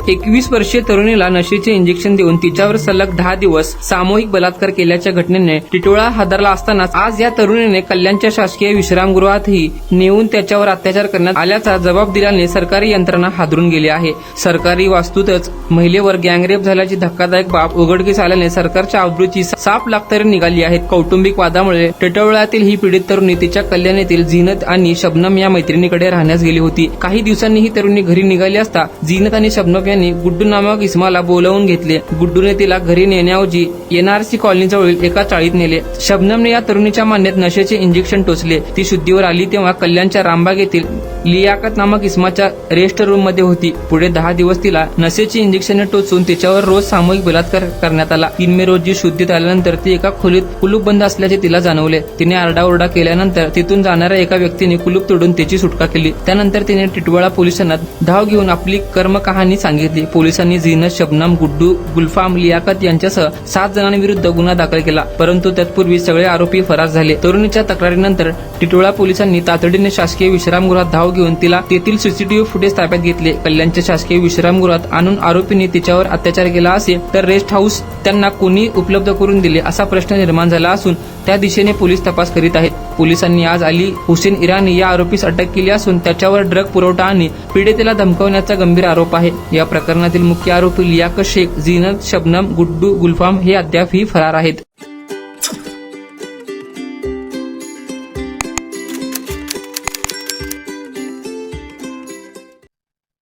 21 वर्षीय तरुणीला नशेचे इंजेक्शन देऊन तिच्यावर सलग 10 दिवस सामूहिक बलात्कार केल्याच्या घटनेने टिटोळा हादरला असताना आज या तरुणीने कल्याणच्या शासकीय विश्रामगृहातही नेऊन त्याच्यावर अत्याचार करण्यात आल्याचा जबाब दिल्याने सरकारी यंत्रणा हादरून गेली आहे। सरकारी वास्तूतच महिलेवर गँगरेप झाल्याची धक्कादायक बाब उघडकीस आल्याने सरकारच्या आबरूची साप लागतरी निघाली आहेत। कौटुंबिक वादामुळे टिटोळ्यातील ही पीडित तरुणी तिच्या कल्याण येथील झीनत आणि शबनम या मैत्रिणीकडे राहण्यास गेली होती। काही दिवसांनी ही तरुणी घरी निघाली असता झीनत आणि शबनम यांनी गुड्डू नामक इसमाला बोलावून घेतले। गुड्डूने तिला घरी नेण्याऐवजी एनआरसी कॉलनीजवळील एका चाळीत नेले। शबनमने या तरुणीच्या मानेत नशेचे इंजेक्शन टोचले। ती शुद्धीवर आली तेव्हा कल्याणच्या रामबाग येथील लियाकत नामक इसमाच्या रेस्ट रूम मध्ये होती। पुढे 10 दिवस तिला नशेची इंजेक्शन टोचून तिच्यावर रोज सामूहिक बलात्कार करण्यात आला। 3 मे रोजी शुद्धीत आल्यानंतर ती एका खोलीत कुलूप बंद असल्याचे तिला जाणवले। तिने आरडाओरडा केल्यानंतर तिथून जाणाऱ्या एका व्यक्तीने कुलूप तोडून तिची सुटका केली। त्यानंतर तिने टिटवाळा पोलिसांना धाव घेऊन आपली कर्मकहाणी सांगितली। पोलिसांनी झीनत, शबनम, गुड्डू, गुलफाम, लियाकत यांच्यासह 7 जणांविरुद्ध गुन्हा दाखल केला, परंतु तत्पूर्वी सगळे आरोपी फरार झाले। तरुणीच्या तक्रारीनंतर टिटवाळा पोलिसांनी तातडीने शासकीय विश्रामगृहात धाव घेऊन तिला तेथील सीसीटीव्ही फुटेज ताब्यात घेतले। कल्याणच्या शासकीय विश्रामगृहात आणून आरोपींनी तिच्यावर अत्याचार केला असेल तर रेस्ट हाऊस त्यांना कोणी उपलब्ध करून दिले असा प्रश्न निर्माण झाला असून त्या दिशेने पोलीस तपास करीत आहेत। पोलिसांनी आज अली हुसेन इराणी या आरोपीस अटक केली असून त्याच्यावर ड्रग पुरवठा आणि पीडितेला धमकावण्याचा गंभीर आरोप आहे। या प्रकरणातील मुख्य आरोपी लियाकत शेख, झीनत, शबनम, गुड्डू, गुलफाम हे अद्यापही फरार आहेत।